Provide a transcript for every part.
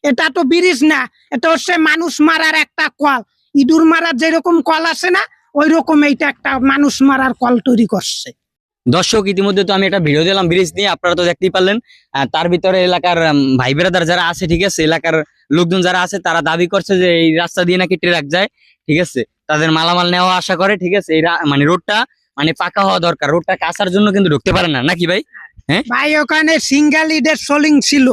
এটা তো ব্রিজ না, এটা হচ্ছে মানুষ মারার একটা কল। ইঁদুর মারার যেরকম কল আছে না, ওই রকম এইটা একটা মানুষ মারার কল তৈরি করছে। দর্শক, ইতিমধ্যে তো আমি একটা ভিডিও দিলাম ব্রিজ নিয়ে, আপনারা তো দেখতেই পারলেন। তার ভিতরে এলাকার ভাই বেরাদার যারা আছে, ঠিক আছে, এলাকার লোকজন যারা আছে, তারা দাবি করছে যে এই রাস্তা দিয়ে নাকি ট্রাক যায়, ঠিক আছে, তাদের মালামাল নেওয়া আশা করে, ঠিক আছে। এই মানে রোডটা মানে পাকা হওয়া দরকার, রোডটা কাঁচার জন্য কিন্তু ঢুকতে পারে না, নাকি ভাই? হ্যাঁ ভাই, ওখানে সিঙ্গেল ইটের সোলিং ছিল,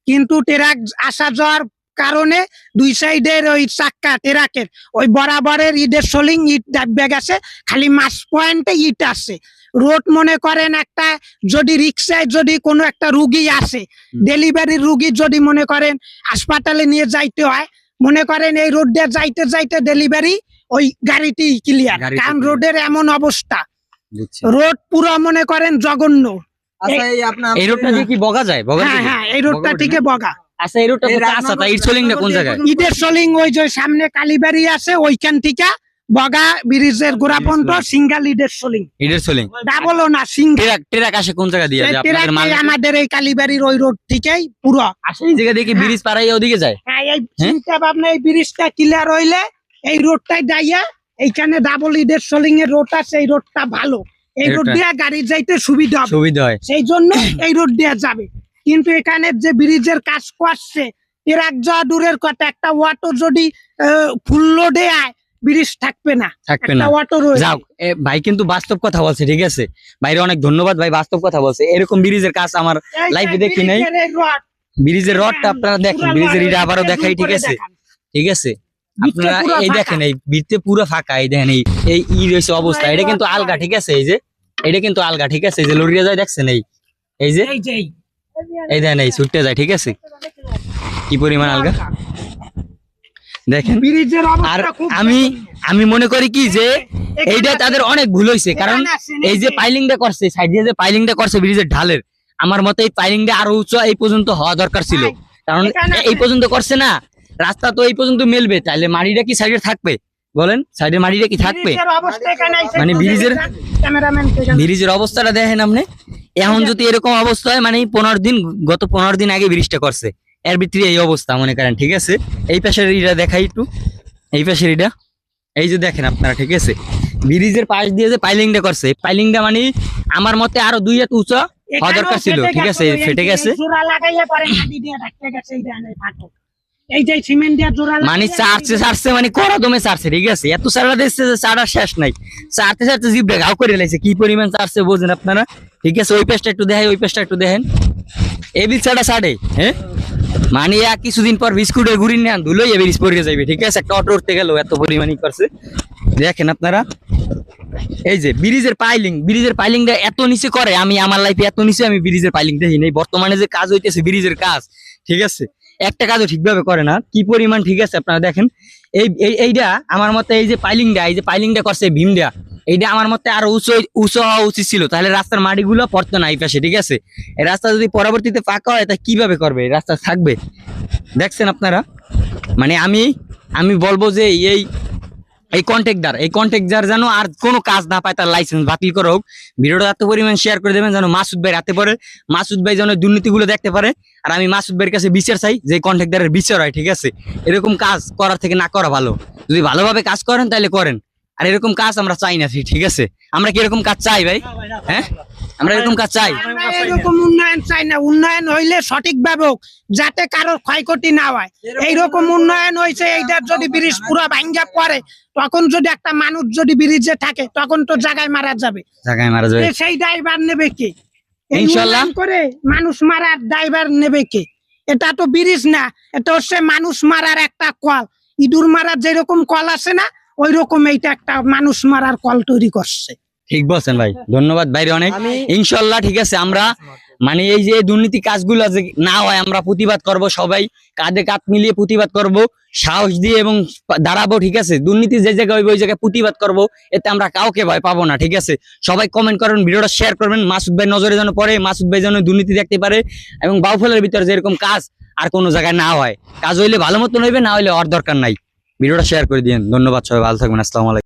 কিন্তু ট্রাক আসা যাওয়ার কারণে দুই সাইডের ওই চাক্কা ট্রাকের ওই বরাবরের ইটের সোলিং ইট ডাব্বে গেছে, খালি মাস পয়েন্টে ইট আছে। রোড মনে করেন একটা, যদি রিক্সায় যদি কোনো একটা রুগী আসে, ডেলিভারি রুগী যদি মনে করেন হাসপাতালে নিয়ে যাইতে হয়, মনে করেন এই রোড দিয়ে যাইতে যাইতে ডেলিভারি ওই গাড়িটি ক্লিয়ার, কারণ রোডের এমন অবস্থা। রোড পুরো মনে করেন জঘন্য। এই রোডটা দিয়ে কি বগা যায়? হ্যাঁ, এই রোডটা থেকে বগা। আচ্ছা, এই রোডটা আচ্ছা, তাই ইট সোলিংটা কোন জায়গায়? ইটের সোলিং ওই যে সামনে কালীবাড়ি আছে, ওইখান থেকে বগা ব্রিজের গোড়া পর্যন্ত সিঙ্গেল ইটের সোলিং। ইটের সোলিং ডাবলও না, সিঙ্গেল। ট্রাক আসে কোন জায়গা দিয়ে? আপনাদের মাল আমাদের এই কালীবাড়ির ওই রোড থেকেই পুরো আসে, এই জায়গা দিয়ে কি ব্রিজ পারাই ওদিকে যায়? হ্যাঁ, এই চিন্তা ভাবনা, এই ব্রিজটা ক্লিয়ার হইলে এই রোডটাই যাইয়া এইখানে ডাবল ইটের সোলিং এর রোড আছে, এই রোডটা ভালো, এই রোড দিয়ে গাড়ি যাইতে সুবিধা হয়, সেই জন্য এই রোড দিয়ে যাবে। কিন্তু এখানে যে ব্রিজের কাজ করছে, ট্রাক যাওয়া দূরের কথা, একটা অটো যদি ফুল লোডে আয়, ব্রিজ থাকবে না। অটো যাও, ভাই কিন্তু বাস্তব কথা বলছে, ঠিক আছে। ভাইরে অনেক ধন্যবাদ, ভাই বাস্তব কথা বলছে। এরকম ব্রিজের কাজ আমার লাইফে দেখি নাই। ব্রিজের রডটা আপনারা দেখেন, ব্রিজের ইটা আবারও দেখাই, ঠিক আছে, ঠিক আছে। আপনারা এই দেখেন, এই ব্রিজে পুরো ফাঁকা, এই দেখেন এই রয়েছে অবস্থা। এটা কিন্তু আলগা, ঠিক আছে, এই যে এটা কিন্তু আলগা, ঠিক আছে, এই যে লরিয়া যায় দেখছেন, এই যে এই দেখেন, এই ছুটতে যায়, ঠিক আছে, কি পরিমাণ আলগা দেখেন। আর আমি মনে করি কি যে এইটা তাদের অনেক ভুল হয়েছে, কারণ এই যে পাইলিংটা করছে, সাইড দিয়ে যে পাইলিংটা করছে ব্রিজের ঢালের, আমার মতে এই পাইলিংটা আরো উঁচু এই পর্যন্ত হওয়া দরকার ছিল, কারণ এই পর্যন্ত করছে না, রাস্তা তো এই পর্যন্ত মেলবে, তাহলে মাটিটা কি সাইডে থাকবে? বলেন, সাইডের মাটিটা কি থাকবে? মানে ব্রিজের অবস্থাটা দেখেন আপনি। এখন যদি এরকম অবস্থা হয়, মানে গত 15 দিন আগে ব্রিজটা করছে, এর ভিতরে এই অবস্থা মনে করেন, ঠিক আছে। এই পাশের ইটা দেখাই একটু, এই পাশের ইটা, এই যে দেখেন আপনারা, ঠিক আছে, ব্রিজের পাশ দিয়ে যে পাইলিংটা করছে, পাইলিংটা মানে আমার মতে আরো 2 হাত উঁচা হওয়া দরকার ছিল, ঠিক আছে, ফেটে গেছে। মানে চারছে মানে কড়াদমে চারছে, ঠিক আছে, এত চারা দিচ্ছে যে চারা শেষ নাই, চারতে জিভটা ঘাও করে লাইছে, কি পরিমাণ চারছে বোঝেন আপনারা, ঠিক আছে। ওই পেজটা একটু দেখেন, ওই পেজটা একটু দেখেন, এই বিছাটা ছাড়ে, হ্যাঁ, মানে কিছুদিন পর বিস্কুটের গুড়ি নেন ধুলোই ব্রিজ পড়ে যাবে, ঠিক আছে। একটা অটো উঠতে গেল এত পরিমাণই করছে, দেখেন আপনারা। এই যে ব্রিজের পাইলিংটা এত নিচে করে, আমি আমার লাইফে এত নিচে আমি ব্রিজের পাইলিং দেখি নাই। বর্তমানে যে কাজ হইতেছে ব্রিজের কাজ, ঠিক আছে, একটা কাজও ঠিকভাবে করে না, কি পরিমাণ, ঠিক আছে। আপনারা দেখেন এইটা আমার মতে, এই যে পাইলিংটা করছে ভীমটা, এইটা আমার মতে আরো উঁচু হওয়া উচিত ছিল, তাহলে রাস্তার মাটিগুলো পড়তো না এই পাশে, ঠিক আছে। এই রাস্তা যদি পরবর্তীতে পাকা হয়, তা কিভাবে করবে? রাস্তা থাকবে, দেখছেন আপনারা। মানে আমি বলবো যে এই কন্ট্রাক্টর যেন আর কোনো কাজ না পায়, তার লাইসেন্স বাতিল করা হোক। ভিডিওটা এত পরিমাণ শেয়ার করে দেবেন যেন মাসুদ ভাই রাতে পরে, মাসুদ ভাই যেন দুর্নীতিগুলো দেখতে পারে। আর আমি মাসুদ ভাইয়ের কাছে বিচার চাই, যে কন্ট্রাক্টরের বিচার হয়, ঠিক আছে। এরকম কাজ করার থেকে না করা ভালো। যদি ভালোভাবে কাজ করেন তাহলে করেন, আর এরকম কাজ আমরা চাই না, ঠিক আছে। আমরা কি এরকম কাজ চাই ভাই? হ্যাঁ, আমরা এরকম কাজ চাই। এরকম উন্নয়ন চাই না, উন্নয়ন হইলে সঠিকভাবে হোক, যাতে কারোর ক্ষয়ক্ষতি না হয়। এইরকম উন্নয়ন হয়েছে, এইটার যদি ব্রিজ পুরো ভাঙ্গা পড়ে, তখন যদি একটা মানুষ যদি ব্রিজে থাকে, তখন তো জায়গায় মারা যাবে। সেই ড্রাইভার নেবে কে? ইনশাআল্লাহ করে মানুষ মারার ড্রাইভার নেবে কে? এটা তো ব্রিজ না, এটা হচ্ছে মানুষ মারার একটা কল। ইঁদুর মারার যেরকম কল আছে না, ওই রকম এইটা একটা মানুষ মারার কল তৈরি করছে। ঠিক বলছেন ভাই, ধন্যবাদ ভাইরে অনেক। ইনশাল্লাহ, ঠিক আছে, আমরা মানে এই যে দুর্নীতি কাজগুলো যে না হয়, আমরা প্রতিবাদ করব, সবাই কাঁধে কাঁধ মিলিয়ে প্রতিবাদ করব, সাহস দিয়ে এবং দাঁড়াবো, ঠিক আছে। দুর্নীতি যে জায়গায় ওই জায়গায় প্রতিবাদ করব, এতে আমরা কাউকে ভয় পাবো না, ঠিক আছে। সবাই কমেন্ট করবেন, ভিডিওটা শেয়ার করবেন, মাসুদ ভাই নজরে যেন পড়ে, মাসুদ ভাই যেন দুর্নীতি দেখতে পারে, এবং বাউফলের ভিতরে যেরকম কাজ আর কোনো জায়গায় না হয়। কাজ হইলে ভালো মতন হইবে, না হইলে আর দরকার নাই। ভিডিওটা শেয়ার করে দিন। ধন্যবাদ, সবাই ভালো থাকবেন। আসসালামু আলাইকুম।